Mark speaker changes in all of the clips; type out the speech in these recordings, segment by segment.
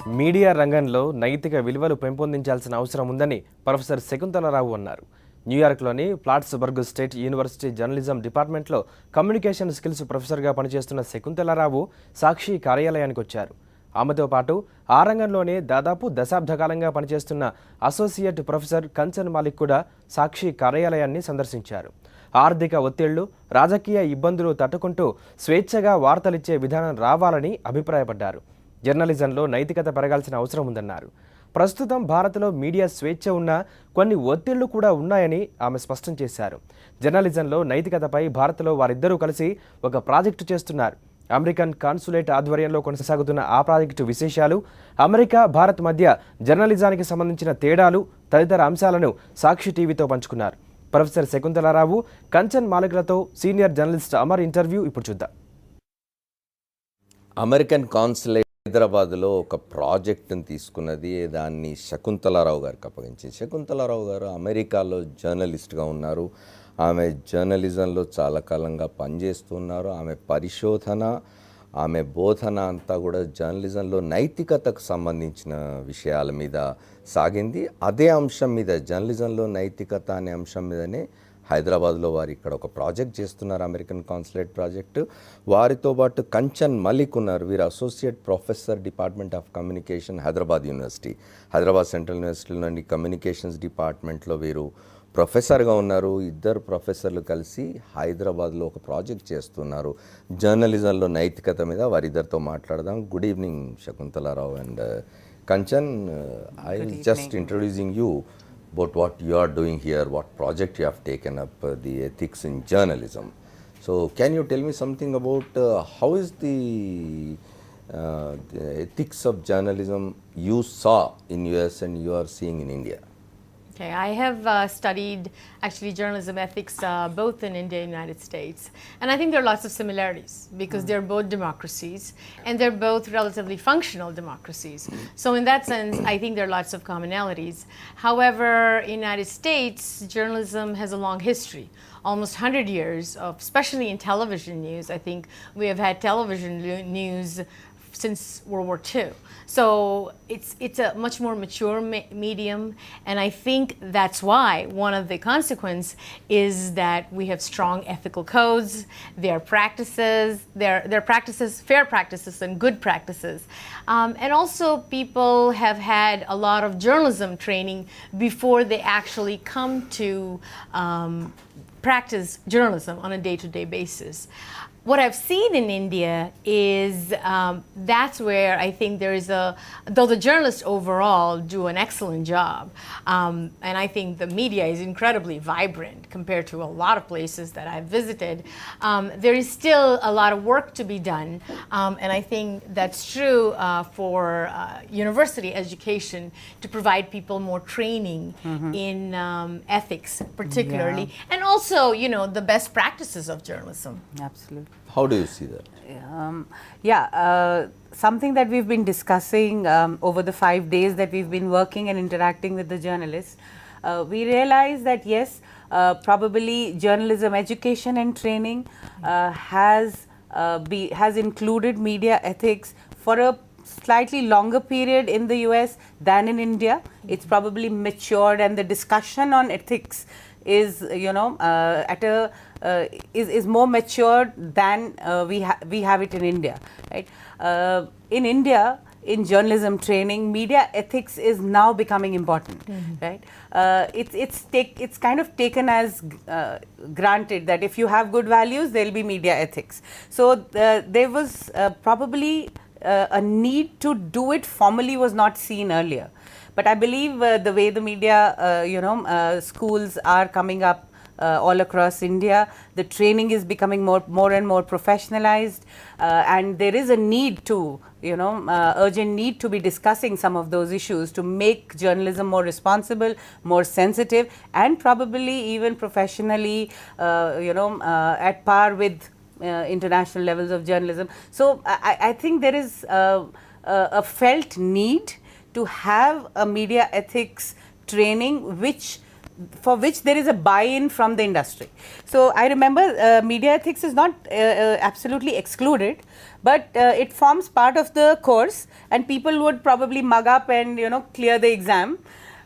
Speaker 1: Media రంగంలో నైతిక విలువలు పెంపొందించాల్సిన అవసరం ఉందని ప్రొఫెసర్ శకుంతలరావు అన్నారు. న్యూయార్క్లోని ప్లాట్స్బర్గ్ స్టేట్ యూనివర్సిటీ జర్నలిజం డిపార్ట్మెంట్లో కమ్యూనికేషన్ స్కిల్స్ ప్రొఫెసర్గా పనిచేస్తున్న శకుంతలరావు సాక్షి కార్యాలయానికి వచ్చారు. ఆమెతో పాటు ఆ రంగంలోనే దాదాపు దశాబ్ద కాలంగా పనిచేస్తున్న అసోసియేట్ ప్రొఫెసర్ కంచన్ మాలిక్ కూడా సాక్షి కార్యాలయాన్ని సందర్శించారు. ఆర్థిక ఒత్తిళ్లు, రాజకీయ ఇబ్బందులు తట్టుకుంటూ స్వేచ్ఛగా వార్తలిచ్చే విధానం రావాలని అభిప్రాయపడ్డారు. జర్నలిజంలో నైతికత పెరగాల్సిన అవసరం ఉందన్నారు. ప్రస్తుతం భారత్లో మీడియా స్వేచ్ఛ ఉన్న కొన్ని ఒత్తిళ్లు కూడా ఉన్నాయని ఆమె స్పష్టం చేశారు. జర్నలిజంలో నైతికతపై భారత్లో వారిద్దరూ కలిసి ఒక ప్రాజెక్టు చేస్తున్నారు. అమెరికన్ కాన్సులేట్ ఆధ్వర్యంలో కొనసాగుతున్న ఆ ప్రాజెక్టు విశేషాలు, అమెరికా భారత్ మధ్య జర్నలిజానికి సంబంధించిన తేడాలు తదితర అంశాలను సాక్షి టీవీతో పంచుకున్నారు. ప్రొఫెసర్ శకుంతలరావు, కంచన్ మాలిక్లతో సీనియర్ జర్నలిస్ట్ అమర్ ఇంటర్వ్యూ ఇప్పుడు చూద్దాం.
Speaker 2: అమెరికన్ కాన్సులేట్ హైదరాబాద్లో ఒక ప్రాజెక్టును తీసుకున్నది, దాన్ని శకుంతలారావు గారికి అప్పగించింది. శకుంతలారావు గారు అమెరికాలో జర్నలిస్ట్గా ఉన్నారు. ఆమె జర్నలిజంలో చాలా కాలంగా పనిచేస్తున్నారు. ఆమె పరిశోధన, ఆమె బోధన అంతా కూడా జర్నలిజంలో నైతికతకు సంబంధించిన విషయాల మీద సాగింది. అదే అంశం మీద, జర్నలిజంలో నైతికత అనే అంశం మీదనే హైదరాబాద్లో వారు ఇక్కడ ఒక ప్రాజెక్ట్ చేస్తున్నారు, అమెరికన్ కాన్సులేట్ ప్రాజెక్టు. వారితో పాటు కంచన్ మలిక్ ఉన్నారు. వీరు associate professor department of communication, Hyderabad university, Hyderabad central university నుండి కమ్యూనికేషన్స్ డిపార్ట్మెంట్లో వీరు ప్రొఫెసర్గా ఉన్నారు. ఇద్దరు ప్రొఫెసర్లు కలిసి హైదరాబాద్లో ఒక ప్రాజెక్ట్ చేస్తున్నారు జర్నలిజంలో నైతికత మీద. వారిద్దరితో మాట్లాడదాం. Good evening Shakuntala Rao and Kanchan. I just introducing you about what you are doing here, what project you have taken up, the ethics in journalism. So can you tell me something about how is the ethics of journalism you saw in US and you are seeing in India?
Speaker 3: Okay, I have studied actually journalism ethics both in India and United States, and I think there are lots of similarities because they're both democracies and they're both relatively functional democracies. So in that sense, I think there are lots of commonalities. However, in United States, journalism has a long history, almost 100 years of, especially in television news. I think we have had television news since World War II. So it's a much more mature medium, and I think that's why one of the consequence is that we have strong ethical codes, their practices, their practices, fair practices and good practices. And also people have had a lot of journalism training before they actually come to practice journalism on a day-to-day basis. What I've seen in India is that's where I think there is though the journalists overall do an excellent job, and I think the media is incredibly vibrant compared to a lot of places that I've visited, there is still a lot of work to be done, and I think that's true for university education to provide people more training in ethics particularly, and also, you know, the best practices of journalism.
Speaker 4: Absolutely.
Speaker 2: How do you see that?
Speaker 4: Something that we've been discussing over the 5 days that we've been working and interacting with the journalists, we realize that yes, probably journalism education and training has included media ethics for a slightly longer period in the US than in India. It's probably matured, and the discussion on ethics is, you know, is more mature than we have it in India, right? In India, in journalism training, media ethics is now becoming important, right? It's kind of taken as granted that if you have good values, there will be media ethics. So there was probably a need to do it formally was not seen earlier. But I believe the way the media, schools are coming up all across India, the training is becoming more and more professionalized, and there is a need to, urgent need to be discussing some of those issues to make journalism more responsible, more sensitive, and probably even professionally, at par with international levels of journalism. So I think there is a felt need to have a media ethics training which for which there is a buy-in from the industry. So I remember media ethics is not absolutely excluded, but it forms part of the course, and people would probably mug up and clear the exam.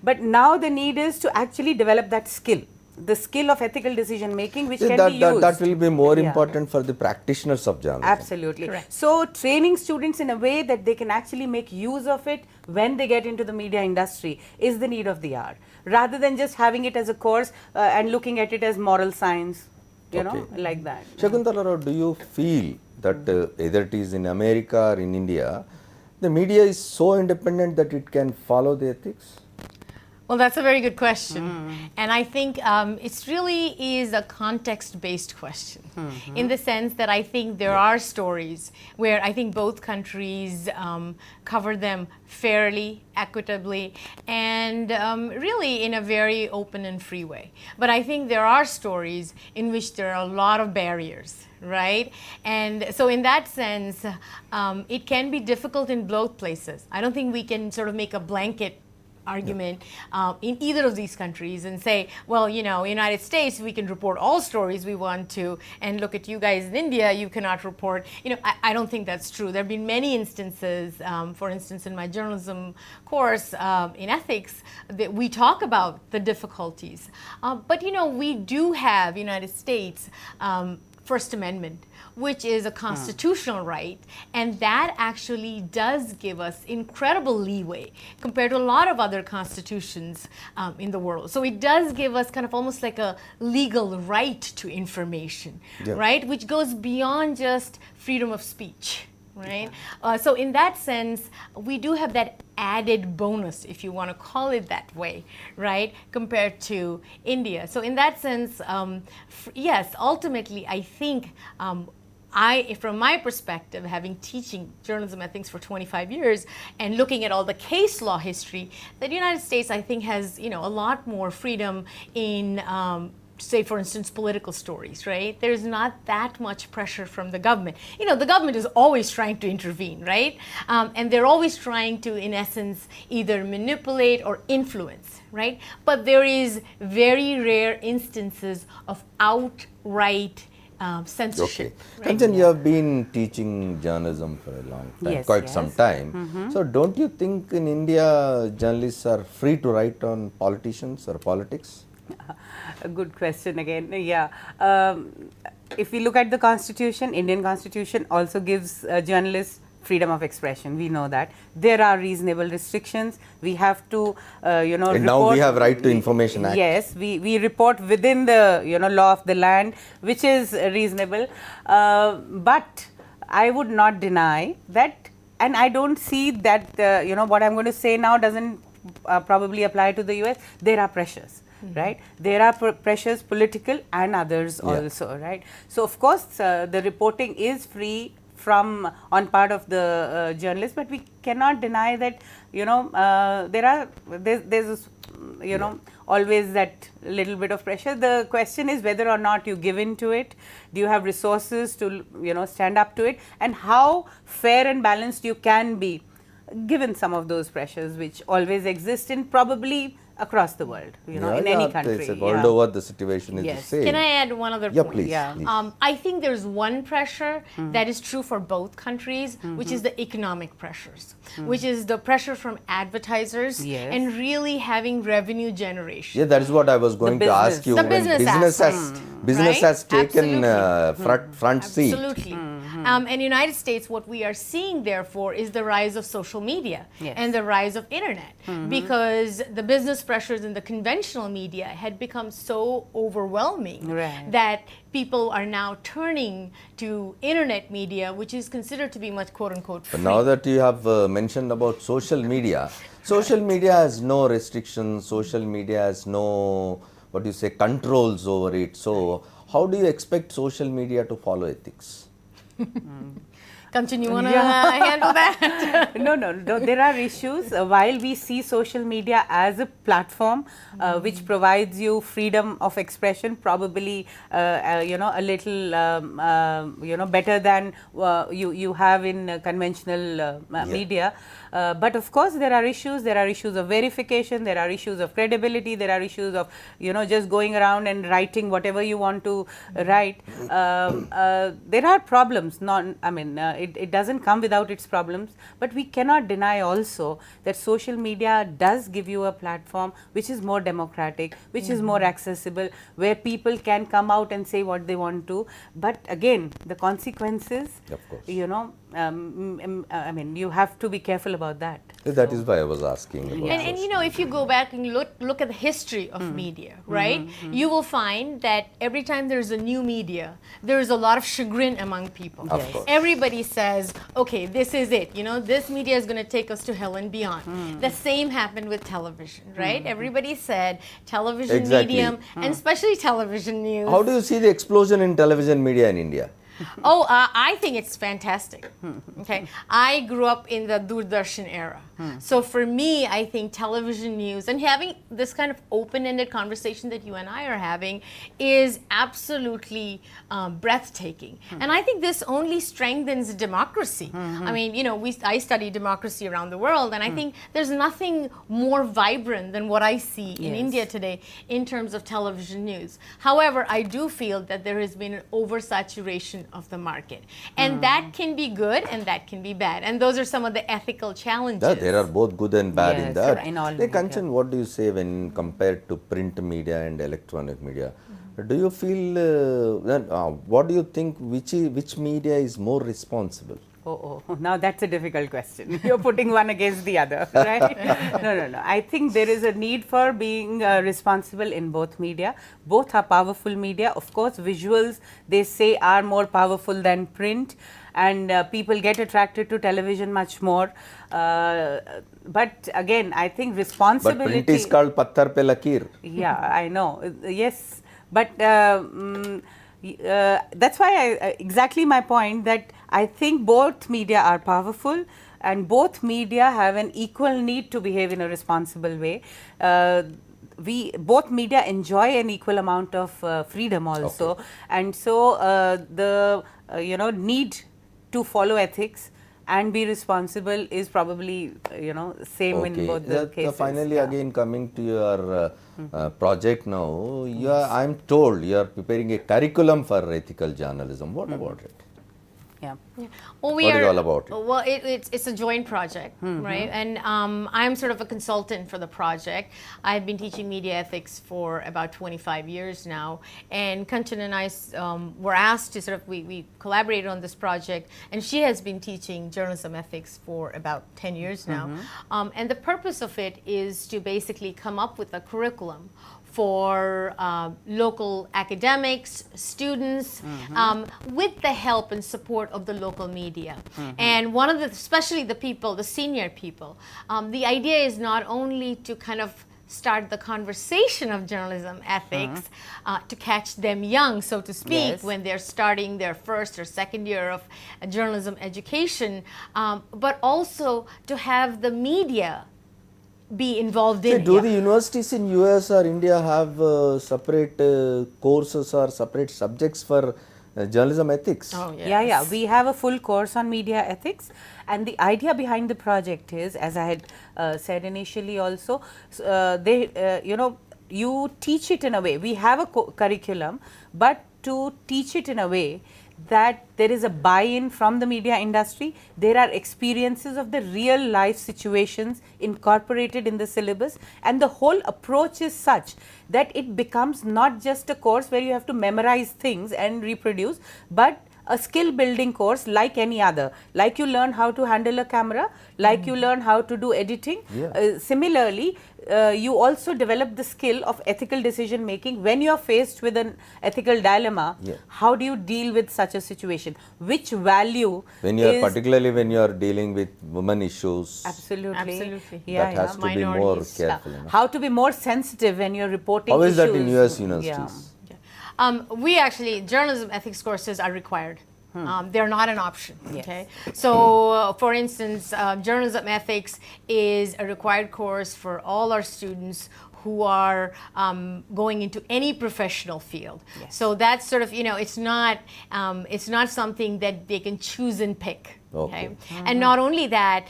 Speaker 4: But now the need is to actually develop that skill, the skill of ethical decision making, which can be used.
Speaker 2: That will be more important for the practitioners of journalism.
Speaker 4: Absolutely. Correct. So training students in a way that they can actually make use of it when they get into the media industry is the need of the hour, rather than just having it as a course and looking at it as moral science, like that.
Speaker 2: Shakuntala, do you feel that either it is in America or in India, the media is so independent that it can follow the ethics?
Speaker 3: Well, that's a very good question. And I think it really is a context-based question in the sense that I think there are stories where I think both countries cover them fairly, equitably, and really in a very open and free way. But I think there are stories in which there are a lot of barriers, right? And so in that sense, it can be difficult in both places. I don't think we can sort of make a blanket argument in either of these countries and say, well, United States, we can report all stories we want to, and look at you guys in India, you cannot report. I don't think that's true. There have been many instances, for instance, in my journalism course in ethics, that we talk about the difficulties. But, we do have United States First Amendment, which is a constitutional right, and that actually does give us incredible leeway compared to a lot of other constitutions in the world. So it does give us kind of almost like a legal right to information, right, which goes beyond just freedom of speech. Right? So in that sense, we do have that added bonus, if you want to call it that way, right, compared to India. So in that sense, yes, ultimately, I think from my perspective, having teaching journalism ethics for 25 years and looking at all the case law history, that the United States, I think, has a lot more freedom in say, for instance, political stories, right? There's not that much pressure from the government. The government is always trying to intervene, right? And they're always trying to, in essence, either manipulate or influence, right? But there is very rare instances of outright censorship.
Speaker 2: Okay. Kanchan, you have been teaching journalism for a long time, quite some time. So don't you think in India, journalists are free to write on politicians or politics?
Speaker 4: A good question again. Yeah. If we look at the Constitution, Indian Constitution also gives journalists freedom of expression. We know that. There are reasonable restrictions. We have to, and report.
Speaker 2: Now we have Right to Information Act.
Speaker 4: Yes, we report within the, law of the land, which is reasonable. But I would not deny that, and I don't see that, what I'm going to say now doesn't probably apply to the US. There are pressures. Right, there are pressures, political and others also, right? So of course the reporting is free on part of the journalists, but we cannot deny that there's always that little bit of pressure. The question is whether or not you give in to it. Do you have resources to stand up to it, and how fair and balanced you can be given some of those pressures which always exist in probably across the world, in any country.
Speaker 2: World over, the situation is the same.
Speaker 3: Can I add one other point?
Speaker 2: Please.
Speaker 3: I think there's one pressure that is true for both countries, which is the economic pressures, which is the pressure from advertisers and really having revenue generation.
Speaker 2: Yeah, that is what I was going to ask you.
Speaker 3: The business
Speaker 2: has taken front seat.
Speaker 3: Absolutely. In the United States, what we are seeing, therefore, is the rise of social media and the rise of internet, because the business pressures in the conventional media had become so overwhelming that people are now turning to internet media, which is considered to be much quote-unquote free.
Speaker 2: But now that you have mentioned about social media has no restrictions, social media has no, controls over it. So how do you expect social media to follow ethics?
Speaker 3: Kanchan, you want to
Speaker 4: Yeah.
Speaker 3: handle that?
Speaker 4: No, there are issues. While we see social media as a platform which provides you freedom of expression, probably a little better than you have in conventional media. But of course, there are issues. There are issues of verification. There are issues of credibility. There are issues of just going around and writing whatever you want to write. There are problems. It doesn't come without its problems, but we cannot deny also that social media does give you a platform which is more democratic, which is more accessible, where people can come out and say what they want to. But again, the consequences,
Speaker 2: Of course.
Speaker 4: you have to be careful about that.
Speaker 2: That is why I was asking about
Speaker 3: And if you go back and look at the history of media, right, you will find that every time there's a new media, there is a lot of chagrin among people.
Speaker 2: Of course.
Speaker 3: Everybody says, okay, this is it. This media is going to take us to hell and beyond. The same happened with television, right? Everybody said television
Speaker 2: Exactly.
Speaker 3: medium, and especially television news.
Speaker 2: How do you see the explosion in television media in India?
Speaker 3: I think it's fantastic. Okay, I grew up in the Doordarshan era. So for me, I think television news and having this kind of open-ended conversation that you and I are having is absolutely breathtaking. And I think this only strengthens democracy. I mean, I study democracy around the world, and I think there's nothing more vibrant than what I see in India today in terms of television news. However, I do feel that there has been an oversaturation of the market, and that can be good and that can be bad, and those are some of the ethical challenges.
Speaker 2: There are both good and bad in
Speaker 4: Yes,
Speaker 2: that.
Speaker 4: in all
Speaker 2: Hey,
Speaker 4: media.
Speaker 2: Kanchan, what do you say when compared to print media and electronic media? Do you feel, what do you think, which media is more responsible?
Speaker 4: Now that's a difficult question. You're putting one against the other, right? No. I think there is a need for being responsible in both media. Both are powerful media. Of course, visuals, they say, are more powerful than print, and people get attracted to television much more. But again, I think responsibility.
Speaker 2: But print is called Patthar Pe Lakir.
Speaker 4: Yeah, I know. Yes, but that's why exactly my point, that I think both media are powerful and both media have an equal need to behave in a responsible way. Both media enjoy an equal amount of freedom also,
Speaker 2: Okay.
Speaker 4: and so the need to follow ethics and be responsible is probably same in both the cases.
Speaker 2: Finally,
Speaker 4: Yeah.
Speaker 2: again coming to your project now, I'm told you are preparing a curriculum for ethical journalism. What about it?
Speaker 4: Yeah.
Speaker 3: Well,
Speaker 2: What is it all about?
Speaker 3: Well, it's a joint project, right? And I'm sort of a consultant for the project. I've been teaching media ethics for about 25 years now. And Kanchan and I were asked to we collaborated on this project. And she has been teaching journalism ethics for about 10 years now. And the purpose of it is to basically come up with a curriculum for local academics, students, with the help and support of the local media. And one of especially the people, the senior people, the idea is not only to kind of start the conversation of journalism ethics, to catch them young, so to speak,
Speaker 4: Yes.
Speaker 3: when they're starting their first or second year of journalism education, but also to have the media be involved in.
Speaker 2: Do the universities in US or India have separate courses or separate subjects for journalism ethics?
Speaker 3: Oh, yes.
Speaker 4: Yeah. We have a full course on media ethics, and the idea behind the project is, as I had said initially also, you teach it in a way. We have a curriculum, but to teach it in a way that there is a buy-in from the media industry. There are experiences of the real life situations incorporated in the syllabus, and the whole approach is such that it becomes not just a course where you have to memorize things and reproduce, but a skill building course like any other. Like you learn how to handle a camera, like you learn how to do editing.
Speaker 2: Yeah.
Speaker 4: Similarly, you also develop the skill of ethical decision making. When you are faced with an ethical dilemma,
Speaker 2: Yeah.
Speaker 4: how do you deal with such a situation? Which value
Speaker 2: When you are,
Speaker 4: is
Speaker 2: particularly when you are dealing with women issues,
Speaker 4: absolutely,
Speaker 3: Absolutely.
Speaker 2: that has to be more
Speaker 3: Minorities.
Speaker 2: careful. you know.
Speaker 4: how to be more sensitive when you're reporting
Speaker 2: How is that
Speaker 4: issues.
Speaker 2: in US
Speaker 4: Yeah.
Speaker 2: universities?
Speaker 3: We actually, journalism ethics courses are required. They're not an option. Okay. So, for instance, journalism ethics is a required course for all our students who are going into any professional field. So that's sort of, it's not something that they can choose and pick.
Speaker 2: Okay.
Speaker 3: And not only that,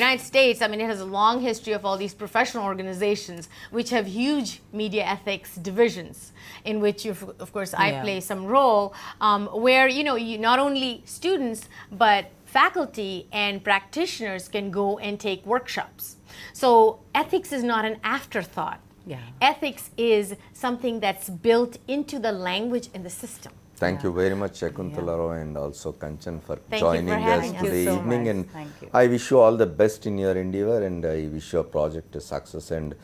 Speaker 3: United States, I mean, it has a long history of all these professional organizations which have huge media ethics divisions, in which, of course, I play some role, where, you not only students, but faculty and practitioners can go and take workshops. So ethics is not an afterthought. Ethics is something that's built into the language and the system.
Speaker 2: Thank you very much, Shakuntala Rao, and also Kanchan for
Speaker 3: Thank you for
Speaker 2: joining us
Speaker 3: having us.
Speaker 2: today
Speaker 4: Thank you so
Speaker 2: evening.
Speaker 4: much.
Speaker 2: And
Speaker 4: Thank you.
Speaker 2: I wish you all the best in your endeavor, and I wish your project a success. And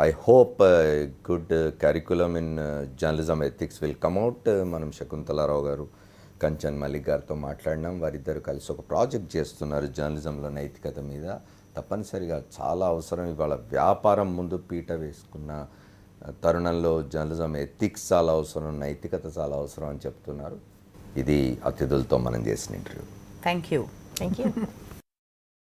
Speaker 2: I hope a good curriculum in journalism ethics will come out. Manam Shakuntala Rao garu, Kanchan Malik గారితో మాట్లాడినాం. వారిద్దరు కలిసి ఒక project చేస్తున్నారు జర్నలిజంలో నైతికత మీద. తప్పనిసరిగా చాలా అవసరం. ఇవాళ వ్యాపారం ముందు పీట వేసుకున్న తరుణంలో జర్నలిజం ఎథిక్స్ చాలా అవసరం, నైతికత చాలా అవసరం అని చెప్తున్నారు. ఇది అతిథులతో మనం చేసిన interview.
Speaker 4: Thank you.
Speaker 3: Thank you.